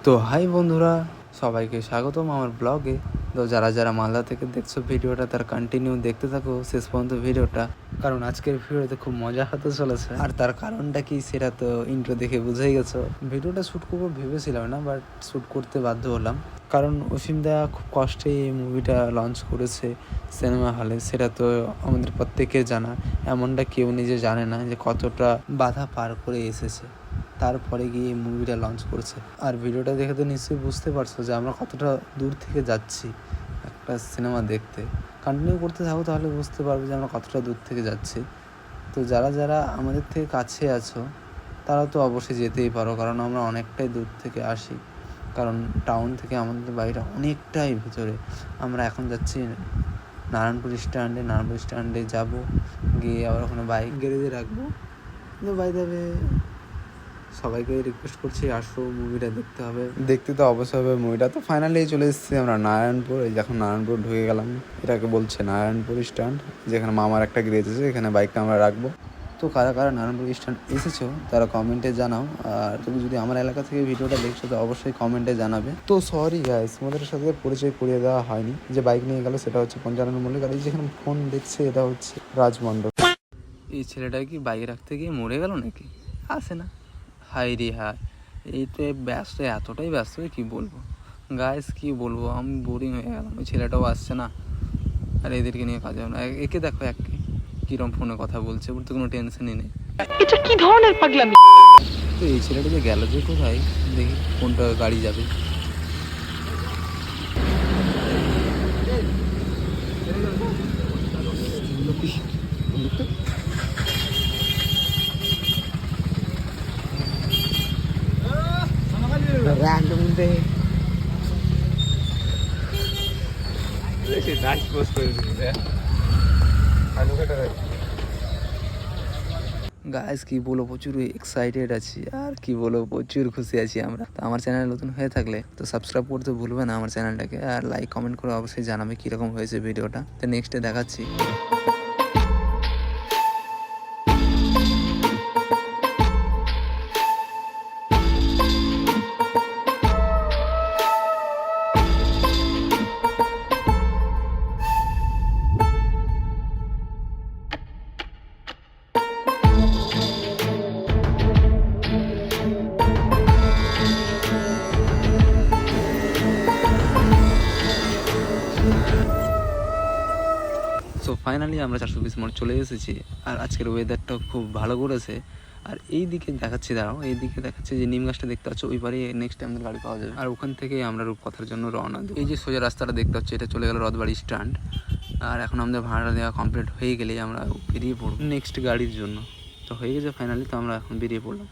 তো হাই বন্ধুরা, সবাইকে স্বাগতম আমার ব্লগে। তো যারা যারা মালদা থেকে দেখছো ভিডিওটা, তার কন্টিনিউ দেখতে থাকো শেষ পর্যন্ত ভিডিওটা, কারণ আজকের ভিডিওতে খুব মজা হতে চলেছে। আর তার কারণটা কি সেটা তো ইন্ট্রো দেখে বুঝেই গেছো। ভিডিওটা শ্যুট করবো ভেবেছিলাম না, বাট শ্যুট করতে বাধ্য হলাম, কারণ অসীম দা খুব কষ্টে এই মুভিটা লঞ্চ করেছে সিনেমা হলে। সেটা তো আমাদের প্রত্যেকের জানা, এমনটা কেউ নিজে জানে না যে কতটা বাধা পার করে এসেছে, তারপরে গিয়ে এই মুভিটা লঞ্চ করছে। আর ভিডিওটা দেখে তো নিশ্চয়ই বুঝতে পারছো যে আমরা কতটা দূর থেকে যাচ্ছি একটা সিনেমা দেখতে। কন্টিনিউ করতে থাকো তাহলে বুঝতে পারবে যে আমরা কতটা দূর থেকে যাচ্ছি। তো যারা যারা আমাদের থেকে কাছে আছো তারা তো অবশ্যই যেতেই পারো, কারণ আমরা অনেকটাই দূর থেকে আসি, কারণ টাউন থেকে আমাদের বাড়িটা অনেকটাই ভিতরে। আমরা এখন যাচ্ছি নারায়ণপুর স্ট্যান্ডে যাবো, গিয়ে আবার ওখানে বাইক গ্যারেজে রাখবো। তো বাই যাবে, সবাইকে রিকোয়েস্ট করছি আসো, মুভিটা দেখতে হবে। দেখতে তো অবশ্যই হবে মুভিটা। তো ফাইনালি চলে এসেছি আমরা নারায়ণপুর। এই যখন নারায়ণপুর ঢুকে গেলাম, এটাকে বলছে নারায়ণপুর স্ট্যান্ড, যেখানে মামার একটা গ্যারেজ আছে, এখানে বাইকটা আমরা রাখবো। তো কারা কারা নারায়ণপুর স্ট্যান্ড এসেছো তারা কমেন্টে জানাও। আর তুমি যদি আমার এলাকা থেকে ভিডিওটা দেখছো তো অবশ্যই কমেন্টে জানাবে। তো সরি গাইস, তোমাদের সাথে পরিচয় করিয়ে দেওয়া হয়নি। যে বাইক নিয়ে গেল সেটা হচ্ছে পঞ্চানন মল্লিক, আর এই যেখানে ফোন দেখছে এটা হচ্ছে রাজমণ্ডল। এই ছেলেটা কি বাইক রাখতে গিয়ে মরে গেল নাকি? আসে না, হাই রে হাই। এই তো ব্যস্ত, এতটাই ব্যস্ত কি বলবো গাইস, কি বলবো, আমি বোরিং হয়ে গেলাম। ওই ছেলেটাও আসছে না, আর এদেরকে নিয়ে কাজ হবে না। একে দেখো, একে কিরম ফোনে কথা বলছে, ওর তো কোনো টেনশনই নেই। এটা কি ধরনের পাগলামি? তো এই ছেলেটা যে গেল যে কোথায়, দেখি কোনটা গাড়ি যাবে। Random day. গাইস কি বলবো, প্রচুর এক্সাইটেড আছি, আর কি বলবো, প্রচুর খুশি আছি আমরা। তো আমার চ্যানেল নতুন হয়ে থাকলে তো সাবস্ক্রাইব করতে ভুলবে না আমার চ্যানেলটাকে, আর লাইক কমেন্ট করে অবশ্যই জানাবে কীরকম হয়েছে ভিডিওটা। তো নেক্সটে দেখাচ্ছি। সো ফাইনালি আমরা 420 মোড় চলে এসেছি, আর আজকের ওয়েদারটাও খুব ভালো করেছে। আর এই দিকে দেখাচ্ছি, দাঁড়াও, এই দিকে দেখাচ্ছে যে নিম গাছটা দেখতে পাচ্ছ, ওই পারে নেক্সট আমাদের গাড়ি পাওয়া যাবে। আর ওখান থেকে আমরা রূপকথার জন্য রওনা দিই। এই যে সোজা রাস্তাটা দেখতে পাচ্ছি, এটা চলে গেল রথবাড়ি স্ট্যান্ড। আর এখন আমাদের ভাড়া দেওয়া কমপ্লিট হয়ে গেলেই আমরা বেরিয়ে পড়ব নেক্সট গাড়ির জন্য। তো হয়ে গেছে ফাইনালি, তো আমরা এখন বেরিয়ে পড়লাম।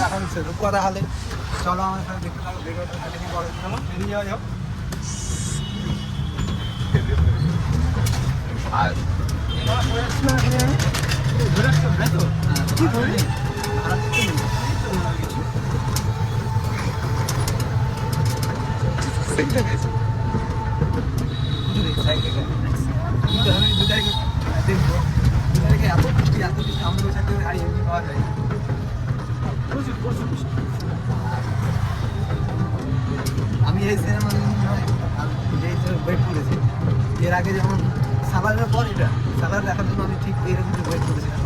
এখন রূপকথা হলে চলো আমার সাথে দেখতে থাকো, ভিডিওটা চলো বেরিয়ে যাওয়া যাও। আর আমি এই সিনেমা ওয়েট করেছি এর আগে, যেমন সালারের পর এটা সালার দেখার জন্য আমি ঠিক এইরকম ওয়েট করেছিলাম।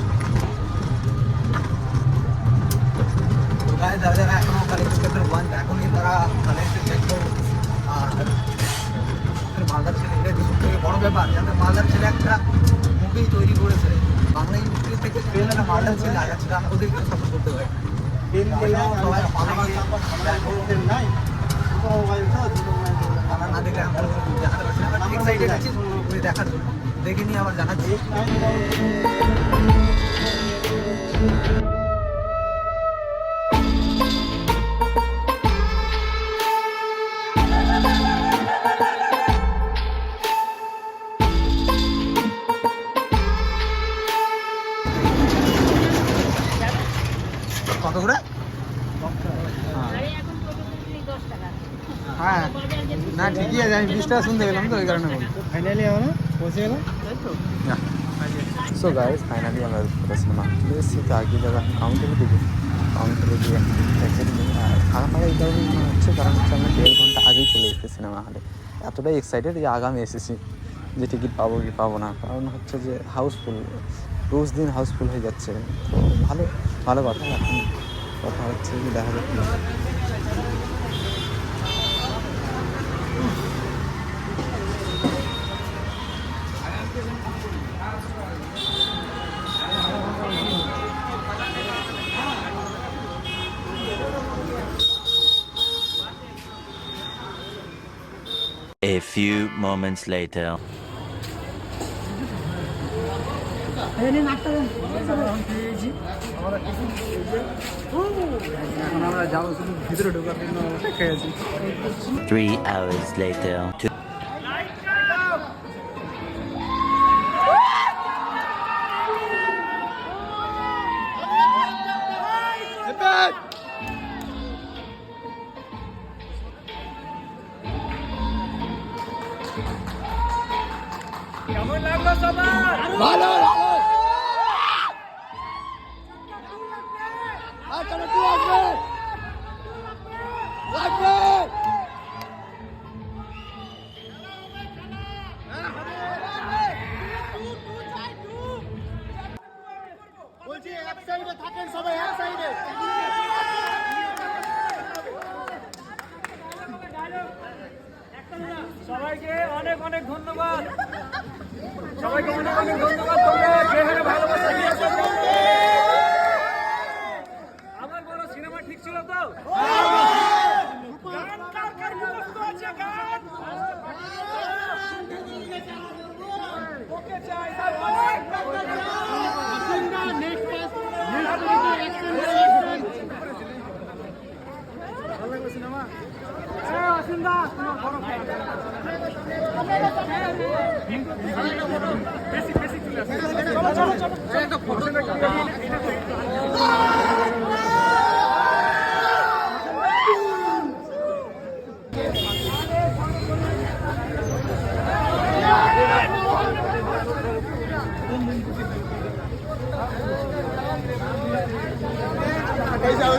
যারা যারা এখনো কালেক্টর ওয়ান এখনই তারা কালেক্টর দেখবো। আর মালদার ছেলে, এটা সব থেকে বড় ব্যাপার, যাতে মালদার ছেলে একটা মুভি তৈরি করেছে বাংলা ইন্ডাস্ট্রি থেকে, ট্রেলার মালটা ছিল আগাচ্ছিল আমরা ওদেরকে সাপোর্ট করতে পারি সবাই আমরা না দেখলে আমরা জানাতে পারছি না আমি এক্সাইটেড আছি পুরোপুরি দেখার জন্য দেখে নিয়ে আবার জানাচ্ছি কত করে হ্যাঁ না ঠিকই আছে আমি 20 টাকা শুনতে গেলাম তো ওই কারণে বলি ফাইনালি আমরা পৌঁছে গেলাম তাই তো सो गाइस फाइनली আমরা সিনেমা চলে এসেছি তো আগে যারা কাউন্টারে গিয়ে খানা খাওয়া এই কারণে হচ্ছে কারণ হচ্ছে আমরা 1.5 ঘন্টা আগেই চলে এসেছি সিনেমা হলে এতটাই এক্সাইটেড যে আগামী এসেছি যে টিকিট পাবো কি পাবো না কারণ হচ্ছে যে হাউসফুল রোজ দিন হাউসফুল হয়ে যাচ্ছে তো ভালো কথা এখন কথা হচ্ছে যে দেখা যাচ্ছে A few moments later. এখন আমরা যাবো শুধু ভিতরে ঢোকার জন্য অপেক্ষায় আছি 3 hours later. সবাইকে অনেক অনেক ধন্যবাদ সবাইকে অনেক অনেক ধন্যবাদ তোমরা যে হারে ভালোবাসা দিয়েছো আমার বড় সিনেমা ঠিক ছিল তো গান কার কার মুখস্থ আছে গান ওকে চাই নেক্সট পাস ভালো লাগবে সিনেমা আসিন্দা বড় বেশি চলে আসে চলো একটা ফটো যাও